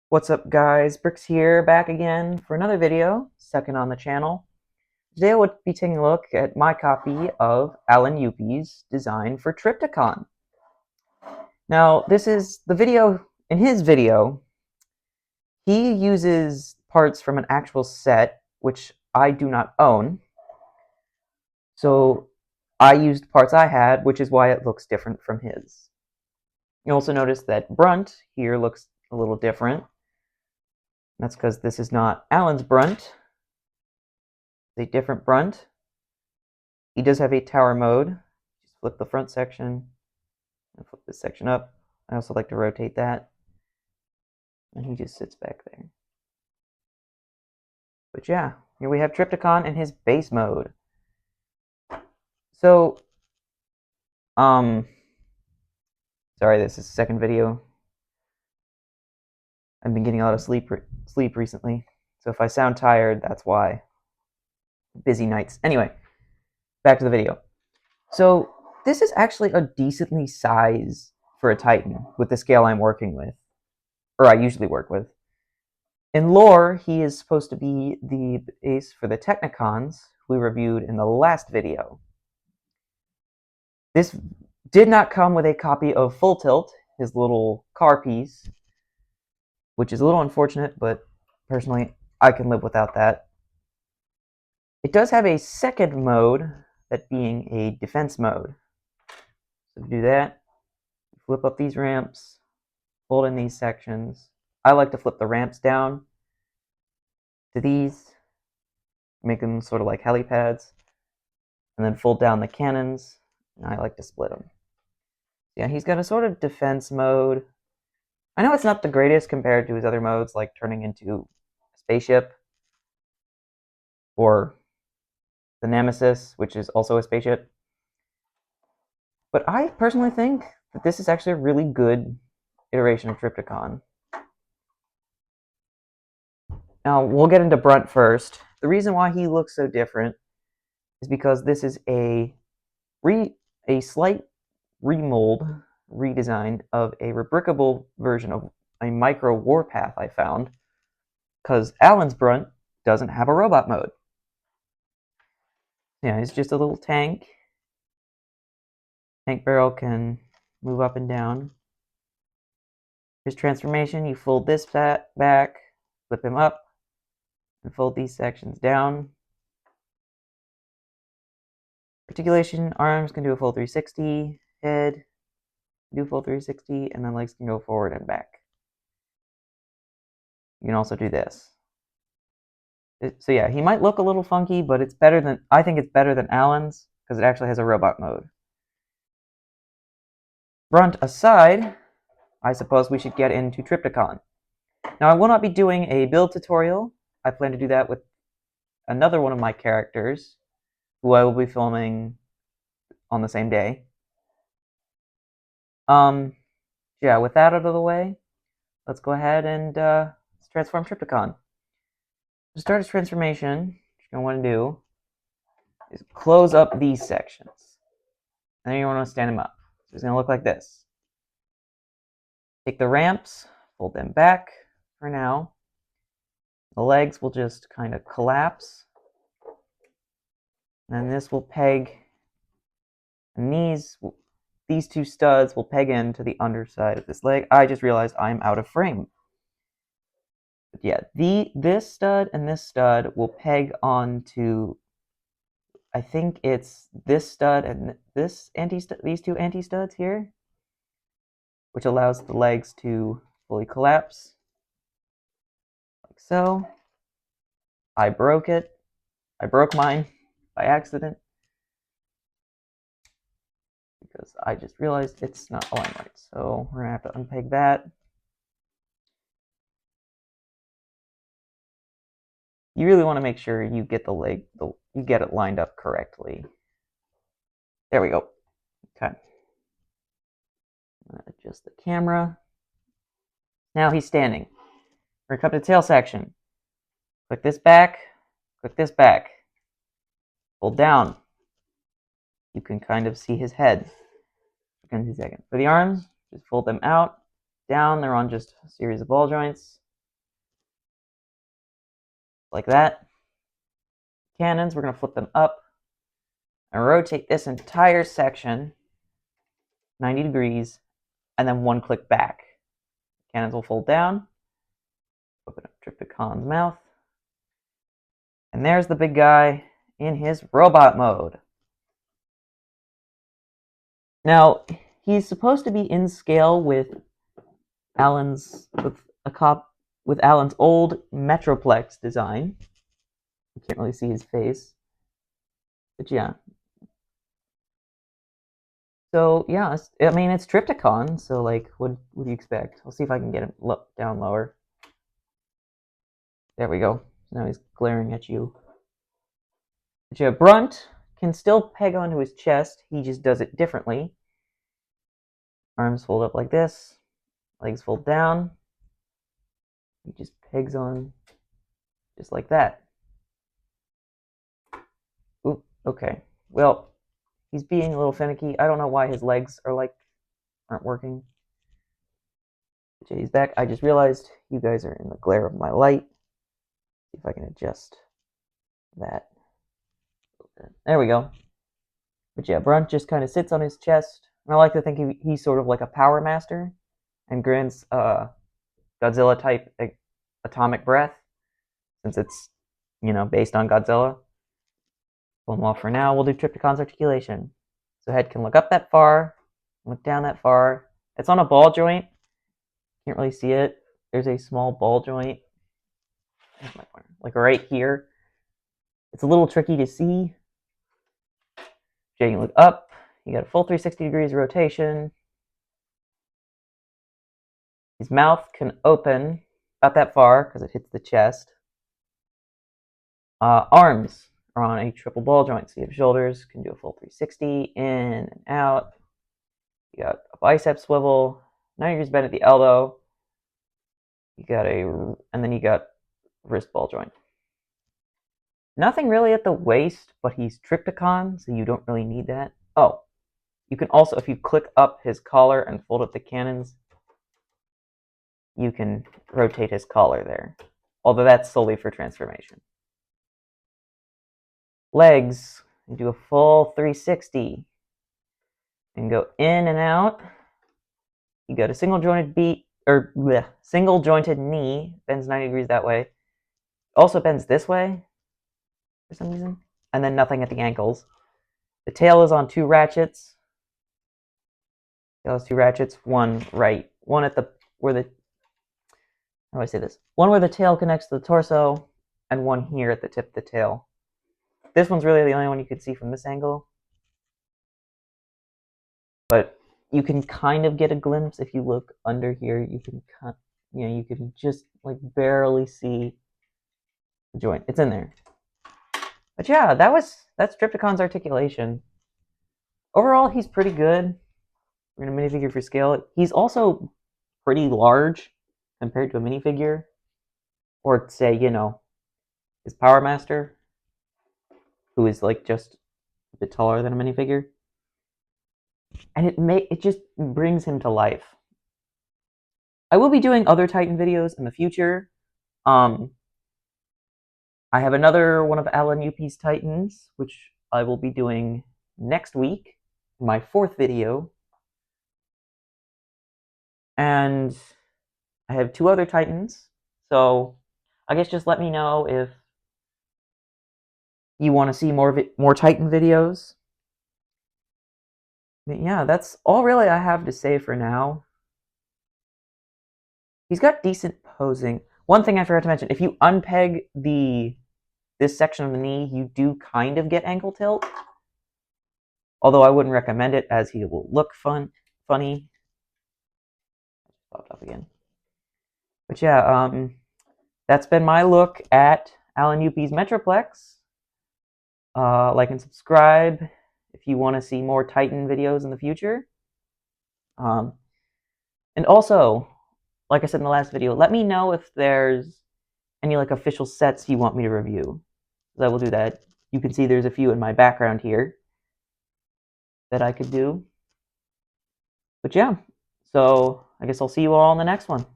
What's up, guys? Bricks here, back again for another video, second on the channel. Today I will be taking a look at my copy of Alan Yuppies Design for Trypticon. Now, this is the video. In his video, he uses parts from an actual set, which I do not own. So I used parts I had, which is why it looks different from his. You also notice that Brunt here looks a little different. That's because this is not Alan's Brunt. It's a different Brunt. He does have a tower mode. Just flip the front section and flip this section up. I also like to rotate that. And he just sits back there. But yeah, here we have Trypticon in his base mode. So, sorry, this is the second video. I've been getting a lot of sleep recently. So if I sound tired, that's why. Busy nights. Anyway, back to the video. So this is actually a decently size for a Titan with the scale I'm working with, or I usually work with. In lore, he is supposed to be the base for the Technicons we reviewed in the last video. This did not come with a copy of Full Tilt, his little car piece, which is a little unfortunate, but personally, I can live without that. It does have a second mode, that being a defense mode. So to do that, flip up these ramps, fold in these sections. I like to flip the ramps down to these, make them sort of like helipads, and then fold down the cannons, and I like to split them. Yeah, he's got a sort of defense mode. I know it's not the greatest compared to his other modes, like turning into a spaceship, or the Nemesis, which is also a spaceship. But I personally think that this is actually a really good iteration of Trypticon. Now, we'll get into Brunt first. The reason why he looks so different is because this is a slight remold, redesign of a rebrickable version of a micro warpath I found, because Alan's Brunt doesn't have a robot mode. Yeah, it's just a little tank. Tank barrel can move up and down. His transformation, you fold this back, flip him up, and fold these sections down. Articulation, arms can do a full 360, head, do a full 360, and then legs can go forward and back. You can also do this. So yeah, he might look a little funky, but it's better than, I think it's better than Alan's, because it actually has a robot mode. Brunt aside, I suppose we should get into Trypticon. Now, I will not be doing a build tutorial. I plan to do that with another one of my characters, who I will be filming on the same day. Yeah, with that out of the way, let's go ahead and let's transform Trypticon. To start his transformation, what you're going to want to do is close up these sections. And then you want to stand him up. So he's going to look like this. Take the ramps, fold them back for now. The legs will just kind of collapse. And this will peg, and these two studs will peg into the underside of this leg. I just realized I'm out of frame. But yeah, this stud and this stud will peg onto, I think it's this stud and this these two anti-studs here, which allows the legs to fully collapse, like so. I broke it. I broke mine by accident, because I just realized it's not aligned right. So we're gonna have to unpeg that. You really want to make sure you get you get it lined up correctly. There we go. Okay. Adjust the camera. Now he's standing. We're gonna come to the tail section. Click this back. Click this back. Hold down. You can kind of see his head. For the arms, just fold them out, down. They're on just a series of ball joints. like that. Cannons, we're going to flip them up and rotate this entire section 90 degrees, and then one click back. Cannons will fold down. Open up Trypticon's mouth. And there's the big guy in his robot mode. Now, he's supposed to be in scale with Alan's old Metroplex design. You can't really see his face. But yeah. So yeah, I mean it's Trypticon, so like what do you expect? I'll see if I can get him down lower. There we go. Now he's glaring at you. But yeah, Brunt can still peg onto his chest, he just does it differently. Arms fold up like this, legs fold down. He just pegs on just like that. Ooh, okay. Well, he's being a little finicky. I don't know why his legs aren't working. Okay, he's back. I just realized you guys are in the glare of my light. See if I can adjust that. There we go. But yeah, Brunt just kind of sits on his chest. And I like to think he's sort of like a power master and grants Godzilla type atomic breath, since it's, based on Godzilla. Pull him off for now. We'll do Trypticon's articulation. So head can look up that far, look down that far. It's on a ball joint. Can't really see it. There's a small ball joint, like right here. It's a little tricky to see. You can look up. You got a full 360 degrees rotation. His mouth can open about that far because it hits the chest. Arms are on a triple ball joint, so you have shoulders, can do a full 360, in and out. You got a bicep swivel, 90 degrees bend at the elbow. And then you got wrist ball joint. Nothing really at the waist, but he's Trypticon, so you don't really need that. Oh, you can also, if you click up his collar and fold up the cannons, you can rotate his collar there. Although that's solely for transformation. Legs, you do a full 360 and go in and out. You got a single jointed single jointed knee, bends 90 degrees that way. Also bends this way for some reason, and then nothing at the ankles. The tail is on two ratchets. Tail has two ratchets, one at the how do I say this? One where the tail connects to the torso, and one here at the tip of the tail. This one's really the only one you could see from this angle, but you can kind of get a glimpse if you look under here. You can you can just like barely see the joint. It's in there. But yeah, that's Trypticon's articulation. Overall, he's pretty good. We're gonna minifigure for scale. He's also pretty large compared to a minifigure, or say, his Power Master, who is like just a bit taller than a minifigure. And it just brings him to life. I will be doing other Titan videos in the future. I have another one of Alan Yuppies Titans, which I will be doing next week, my 4th video. And I have 2 other Titans, so I guess just let me know if you want to see more Titan videos. But yeah, that's all really I have to say for now. He's got decent posing. One thing I forgot to mention, if you unpeg this section of the knee, you do kind of get ankle tilt. Although I wouldn't recommend it, as he will look funny. Popped up again. But yeah, that's been my look at Alan Yuppies Metroplex. Like and subscribe if you want to see more Titan videos in the future. And also, like I said in the last video, let me know if there's any official sets you want me to review. I will do that. You can see there's a few in my background here that I could do. But yeah, so I guess I'll see you all in the next one.